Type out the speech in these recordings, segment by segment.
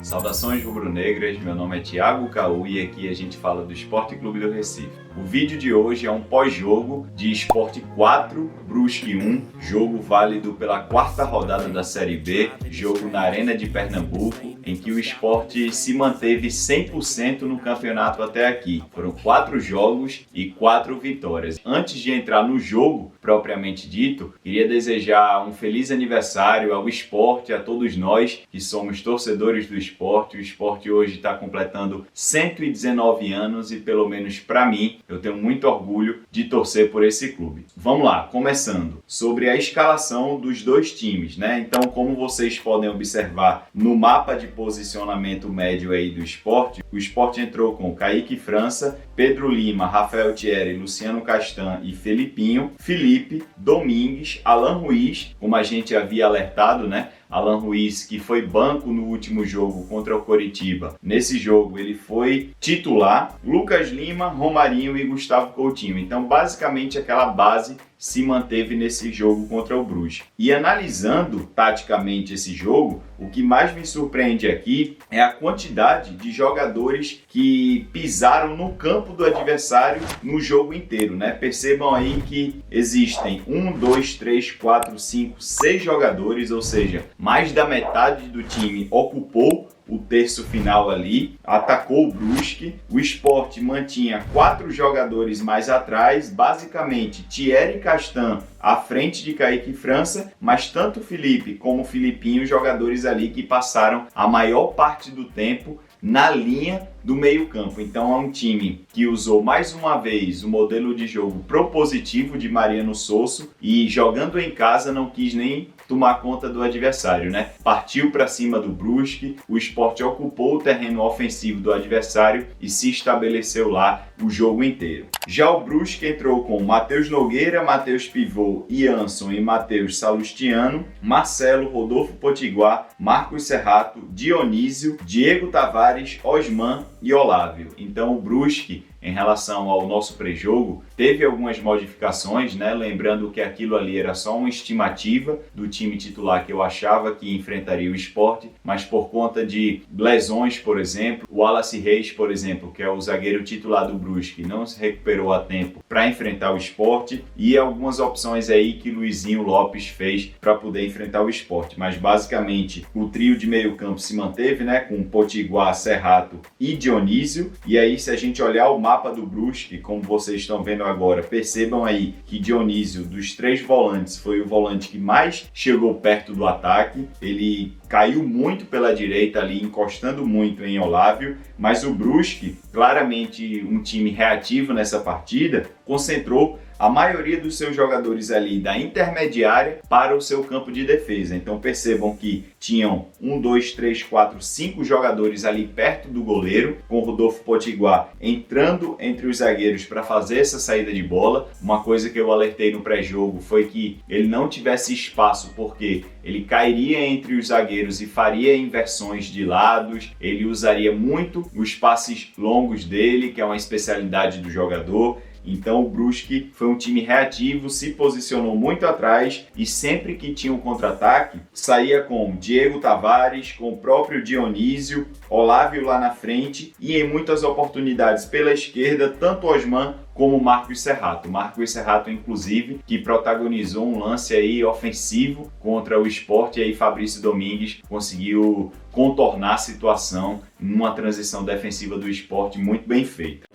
Saudações rubro-negras, meu nome é Thiago Caú e aqui a gente fala do Sport Clube do Recife. O vídeo de hoje é um pós-jogo de Sport 4, Brusque 1, jogo válido pela quarta rodada da Série B, jogo na Arena de Pernambuco, em que o Sport se manteve 100% no campeonato até aqui. Foram 4 jogos e 4 vitórias. Antes de entrar no jogo, propriamente dito, queria desejar um feliz aniversário ao Sport, a todos nós que somos torcedores do Sport. O Sport hoje está completando 119 anos e, pelo menos para mim, eu tenho muito orgulho de torcer por esse clube. Vamos lá, começando sobre a escalação dos dois times, né? Então, como vocês podem observar no mapa de posicionamento médio aí do Sport, o Sport entrou com Kaique França, Pedro Lima, Rafael Thierry, Luciano Castan e Felipinho, Felipe, Domingues, Alan Ruiz, como a gente havia alertado, né? Alan Ruiz, que foi banco no último jogo contra o Coritiba. Nesse jogo ele foi titular. Lucas Lima, Romarinho e Gustavo Coutinho. Então, basicamente, aquela base se manteve nesse jogo contra o Brusque. E analisando taticamente esse jogo, o que mais me surpreende aqui é a quantidade de jogadores que pisaram no campo do adversário no jogo inteiro, né? Percebam aí que existem 6 jogadores, ou seja, mais da metade do time ocupou o terço final ali, atacou o Brusque. O Sport mantinha 4 jogadores mais atrás, basicamente Thierry Castan à frente de Kaique França, mas tanto Felipe como Felipinho, jogadores ali que passaram a maior parte do tempo na linha do meio-campo. Então é um time que usou mais uma vez o modelo de jogo propositivo de Mariano Sosso e, jogando em casa, não quis nem tomar conta do adversário, né? Partiu para cima do Brusque, o Sport ocupou o terreno ofensivo do adversário e se estabeleceu lá o jogo inteiro. Já o Brusque entrou com Matheus Nogueira, Matheus Pivô, Ianson e Matheus Salustiano, Marcelo, Rodolfo Potiguar, Marcos Serrato, Dionísio, Diego Tavares, Osman e Olávio. Então o Brusque, em relação ao nosso pré-jogo, teve algumas modificações, né? Lembrando que aquilo ali era só uma estimativa do time titular que eu achava que enfrentaria o Sport, mas por conta de lesões, por exemplo, o Wallace Reis, por exemplo, que é o zagueiro titular do Brusque, não se recuperou a tempo para enfrentar o Sport, e algumas opções aí que Luizinho Lopes fez para poder enfrentar o Sport. Mas basicamente o trio de meio campo se manteve, né? Com Potiguar, Serrato e Dionísio. E aí, se a gente olhar o mapa do Brusque, como vocês estão vendo agora, percebam aí que Dionísio, dos 3 volantes, foi o volante que mais chegou perto do ataque. Ele caiu muito pela direita ali, encostando muito em Olávio, mas o Brusque, claramente um time reativo nessa partida, concentrou a maioria dos seus jogadores ali da intermediária para o seu campo de defesa. Então percebam que tinham 5 jogadores ali perto do goleiro, com Rodolfo Potiguar entrando entre os zagueiros para fazer essa saída de bola. Uma coisa que eu alertei no pré-jogo foi que ele não tivesse espaço, porque ele cairia entre os zagueiros e faria inversões de lados, ele usaria muito os passes longos dele, que é uma especialidade do jogador. Então o Brusque foi um time reativo, se posicionou muito atrás e sempre que tinha um contra-ataque, saía com Diego Tavares, com o próprio Dionísio, Olávio lá na frente e em muitas oportunidades pela esquerda, tanto Osman como Marcos Serrato. Marcos Serrato, inclusive, que protagonizou um lance aí ofensivo contra o Sport, e aí Fabrício Domingues conseguiu contornar a situação numa transição defensiva do Sport muito bem feita.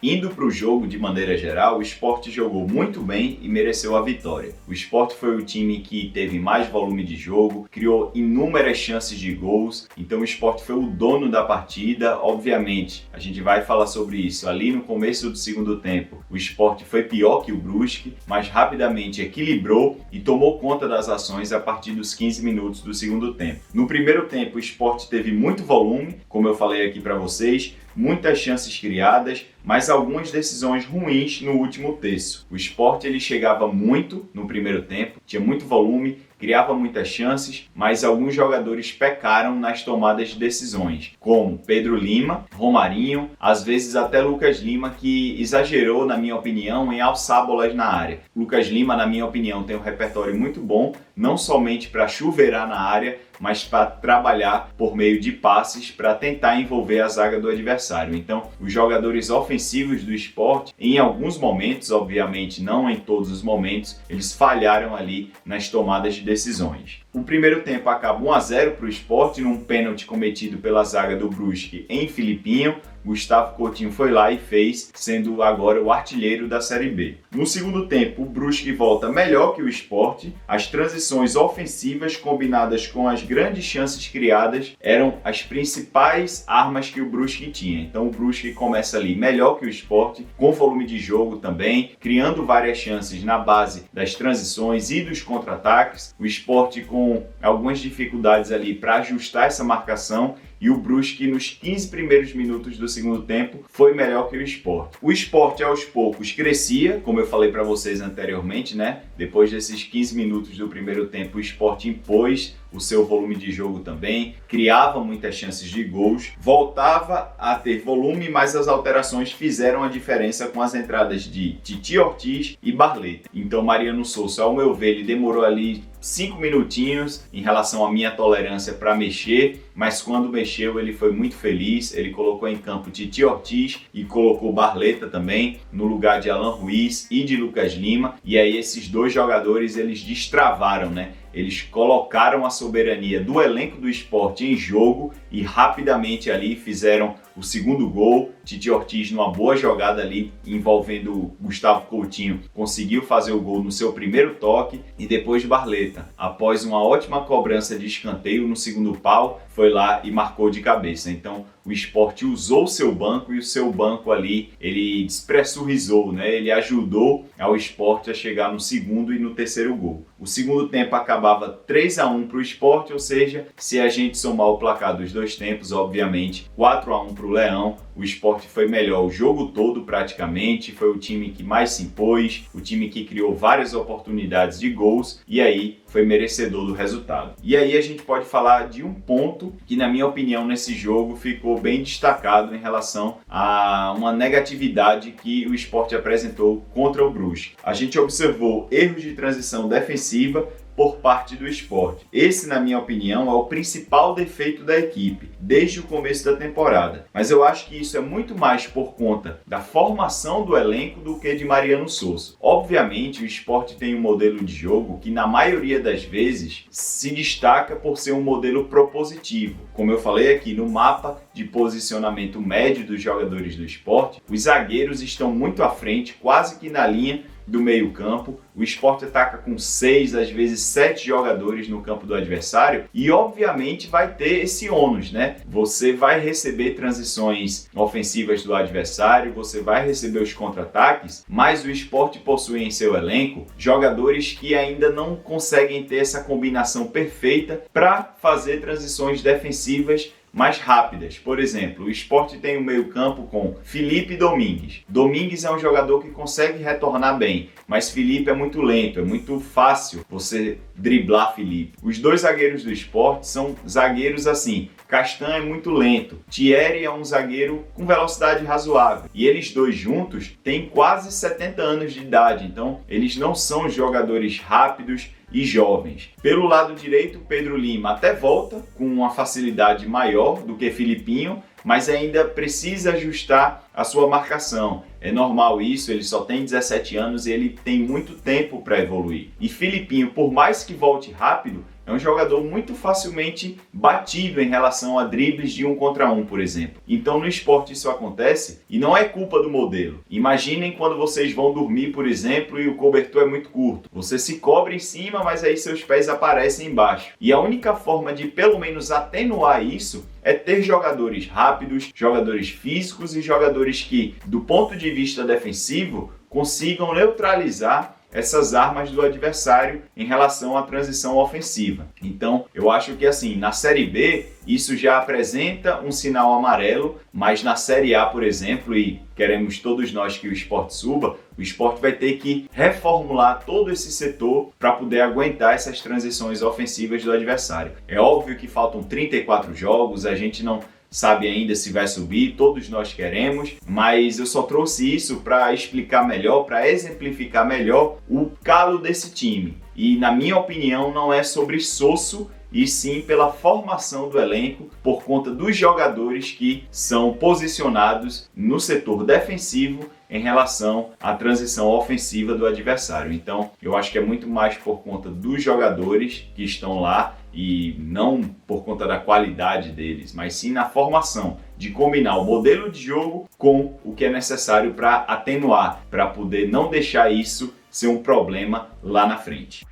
Indo para o jogo de maneira geral, o Sport jogou muito bem e mereceu a vitória. O Sport foi o time que teve mais volume de jogo, criou inúmeras chances de gols, então o Sport foi o dono da partida. Obviamente, a gente vai falar sobre isso ali no começo do segundo tempo. O Sport foi pior que o Brusque, mas rapidamente equilibrou e tomou conta das ações a partir dos 15 minutos do segundo tempo. No primeiro tempo, o Sport teve muito volume, como eu falei aqui para vocês, muitas chances criadas, mas algumas decisões ruins no último terço. O Sport ele chegava muito no primeiro tempo, tinha muito volume, criava muitas chances, mas alguns jogadores pecaram nas tomadas de decisões, como Pedro Lima, Romarinho, às vezes até Lucas Lima, que exagerou, na minha opinião, em alçar bolas na área. Lucas Lima, na minha opinião, tem um repertório muito bom, não somente para chuveirar na área, mas para trabalhar por meio de passes para tentar envolver a zaga do adversário. Então, os jogadores ofensivos do Sport, em alguns momentos, obviamente não em todos os momentos, eles falharam ali nas tomadas de decisões. O primeiro tempo acaba 1-0 para o Sport, num pênalti cometido pela zaga do Brusque em Filipinho. Gustavo Coutinho foi lá e fez, sendo agora o artilheiro da Série B. No segundo tempo, o Brusque volta melhor que o Sport. As transições ofensivas combinadas com as grandes chances criadas eram as principais armas que o Brusque tinha. Então o Brusque começa ali melhor que o Sport, com volume de jogo também, criando várias chances na base das transições e dos contra-ataques. O Sport com algumas dificuldades ali para ajustar essa marcação, e o Brusque, nos 15 primeiros minutos do segundo tempo, foi melhor que o Sport. O Sport, aos poucos, crescia, como eu falei para vocês anteriormente, né? Depois desses 15 minutos do primeiro tempo, o Sport impôs o seu volume de jogo também, criava muitas chances de gols, voltava a ter volume, mas as alterações fizeram a diferença com as entradas de Titi Ortiz e Barleta. Então, Mariano Souza, ao meu ver, ele demorou ali 5 minutinhos em relação à minha tolerância para mexer, mas quando mexeu ele foi muito feliz. Ele colocou em campo Titi Ortiz e colocou Barleta também no lugar de Alan Ruiz e de Lucas Lima, e aí esses dois jogadores eles destravaram, né? Eles colocaram a soberania do elenco do Sport em jogo e rapidamente ali fizeram o segundo gol. Titi Ortiz, numa boa jogada ali envolvendo Gustavo Coutinho, conseguiu fazer o gol no seu primeiro toque, e depois Barleta, após uma ótima cobrança de escanteio no segundo pau, foi lá e marcou de cabeça. Então o Sport usou o seu banco, e o seu banco ali ele despressurizou, né? Ele ajudou ao Sport a chegar no segundo e no terceiro gol. O segundo tempo acabava 3-1 para o Sport, ou seja, se a gente somar o placar dos dois tempos, obviamente 4-1 para o Leão. O Sport foi melhor o jogo todo praticamente, foi o time que mais se impôs, o time que criou várias oportunidades de gols, e aí foi merecedor do resultado. E aí a gente pode falar de um ponto que, na minha opinião, nesse jogo ficou bem destacado em relação a uma negatividade que o Sport apresentou contra o Brusque. A gente observou erros de transição defensiva por parte do Sport. Esse, na minha opinião, é o principal defeito da equipe desde o começo da temporada. Mas eu acho que isso é muito mais por conta da formação do elenco do que de Mariano Souza. Obviamente, o Sport tem um modelo de jogo que, na maioria das vezes, se destaca por ser um modelo propositivo. Como eu falei aqui, no mapa de posicionamento médio dos jogadores do Sport, os zagueiros estão muito à frente, quase que na linha do meio campo. O Sport ataca com 6, às vezes 7 jogadores no campo do adversário, e obviamente vai ter esse ônus, né? Você vai receber transições ofensivas do adversário, você vai receber os contra-ataques, mas o Sport possui em seu elenco jogadores que ainda não conseguem ter essa combinação perfeita para fazer transições defensivas mais rápidas. Por exemplo, o Sport tem um meio-campo com Felipe e Domingues. Domingues é um jogador que consegue retornar bem, mas Felipe é muito lento, é muito fácil você driblar Felipe. Os dois zagueiros do Sport são zagueiros assim. Castan é muito lento, Thierry é um zagueiro com velocidade razoável, e eles dois juntos têm quase 70 anos de idade, então eles não são jogadores rápidos e jovens. Pelo lado direito, Pedro Lima até volta com uma facilidade maior do que Filipinho, mas ainda precisa ajustar a sua marcação. É normal isso, ele só tem 17 anos e ele tem muito tempo para evoluir. E Filipinho, por mais que volte rápido, é um jogador muito facilmente batido em relação a dribles de 1 contra 1, por exemplo. Então no Sport isso acontece e não é culpa do modelo. Imaginem quando vocês vão dormir, por exemplo, e o cobertor é muito curto. Você se cobre em cima, mas aí seus pés aparecem embaixo. E a única forma de pelo menos atenuar isso é ter jogadores rápidos, jogadores físicos e jogadores que, do ponto de vista defensivo, consigam neutralizar essas armas do adversário em relação à transição ofensiva. Então, eu acho que assim, na Série B, isso já apresenta um sinal amarelo, mas na Série A, por exemplo, e queremos todos nós que o Sport suba, o Sport vai ter que reformular todo esse setor para poder aguentar essas transições ofensivas do adversário. É óbvio que faltam 34 jogos, a gente não sabe ainda se vai subir, todos nós queremos, mas eu só trouxe isso para explicar melhor, para exemplificar melhor o calo desse time. E na minha opinião não é sobre Sosso, e sim pela formação do elenco, por conta dos jogadores que são posicionados no setor defensivo em relação à transição ofensiva do adversário. Então, eu acho que é muito mais por conta dos jogadores que estão lá e não por conta da qualidade deles, mas sim na formação, de combinar o modelo de jogo com o que é necessário para atenuar, para poder não deixar isso ser um problema lá na frente.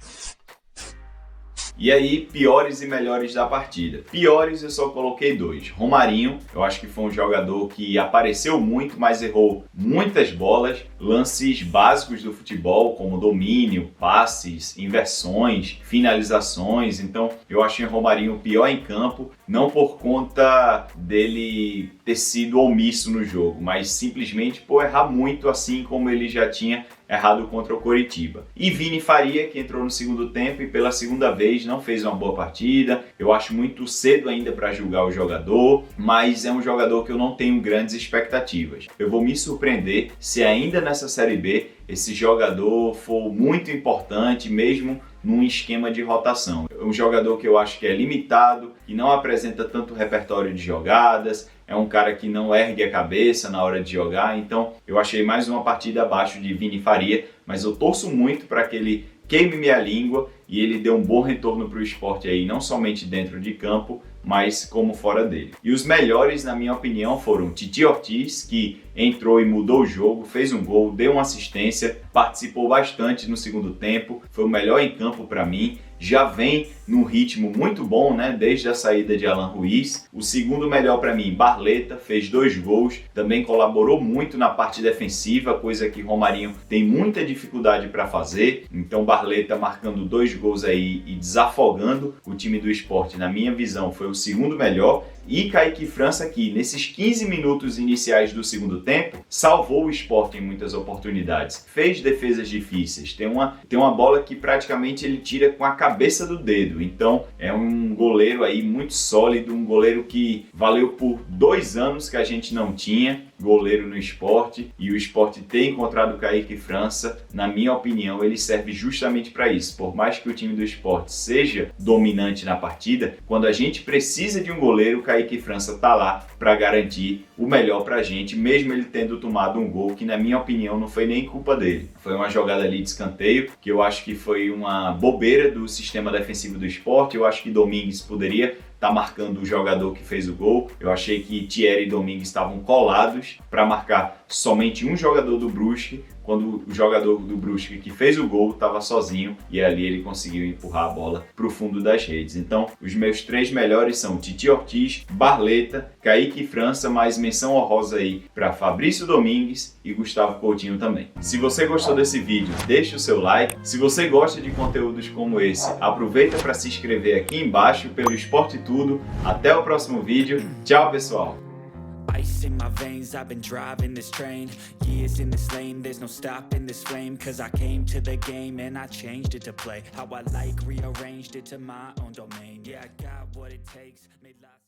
E aí, piores e melhores da partida. Piores eu só coloquei 2. Romarinho, eu acho que foi um jogador que apareceu muito, mas errou muitas bolas, lances básicos do futebol, como domínio, passes, inversões, finalizações. Então, eu achei o Romarinho pior em campo, não por conta dele ter sido omisso no jogo, mas simplesmente por errar muito, assim como ele já tinha errado contra o Coritiba. E Vini Faria, que entrou no segundo tempo e pela segunda vez não fez uma boa partida. Eu acho muito cedo ainda para julgar o jogador, mas é um jogador que eu não tenho grandes expectativas. Eu vou me surpreender se ainda nessa Série B esse jogador for muito importante, mesmo num esquema de rotação. É um jogador que eu acho que é limitado, que não apresenta tanto repertório de jogadas, é um cara que não ergue a cabeça na hora de jogar, então eu achei mais uma partida abaixo de Vini Faria, mas eu torço muito para que ele queime minha língua e ele dê um bom retorno para o Sport aí, não somente dentro de campo, mas como fora dele. E os melhores, na minha opinião, foram Titi Ortiz, que entrou e mudou o jogo, fez um gol, deu uma assistência, participou bastante no segundo tempo, foi o melhor em campo para mim, já vem num ritmo muito bom, né, desde a saída de Alan Ruiz. O segundo melhor para mim, Barleta, fez 2 gols, também colaborou muito na parte defensiva, coisa que Romarinho tem muita dificuldade para fazer. Então Barleta marcando 2 gols aí e desafogando o time do Sport, na minha visão, foi o segundo melhor. E Kaique França, que nesses 15 minutos iniciais do segundo tempo, salvou o Sport em muitas oportunidades. Fez defesas difíceis. Tem uma bola que praticamente ele tira com a cabeça do dedo. Então é um goleiro aí muito sólido, um goleiro que valeu por 2 anos que a gente não tinha goleiro no Sport, e o Sport ter encontrado o Kaique França, na minha opinião, ele serve justamente para isso. Por mais que o time do Sport seja dominante na partida, quando a gente precisa de um goleiro, o Kaique França tá lá para garantir o melhor pra gente, mesmo ele tendo tomado um gol que, na minha opinião, não foi nem culpa dele. Foi uma jogada ali de escanteio, que eu acho que foi uma bobeira do sistema defensivo do Sport. Eu acho que Domingues poderia tá marcando o jogador que fez o gol. Eu achei que Thierry e Domingues estavam colados para marcar somente um jogador do Brusque, quando o jogador do Brusque que fez o gol estava sozinho, e ali ele conseguiu empurrar a bola para o fundo das redes. Então, os meus 3 melhores são Titi Ortiz, Barleta, Kaique França, mais menção honrosa aí para Fabrício Domingues e Gustavo Coutinho também. Se você gostou desse vídeo, deixe o seu like. Se você gosta de conteúdos como esse, aproveita para se inscrever aqui embaixo pelo Sport Tudo. Até o próximo vídeo. Tchau, pessoal! Ice in my veins, I've been driving this train. Years in this lane, there's no stopping this flame. Cause I came to the game and I changed it to play how I like, rearranged it to my own domain. Yeah, I got what it takes, made lots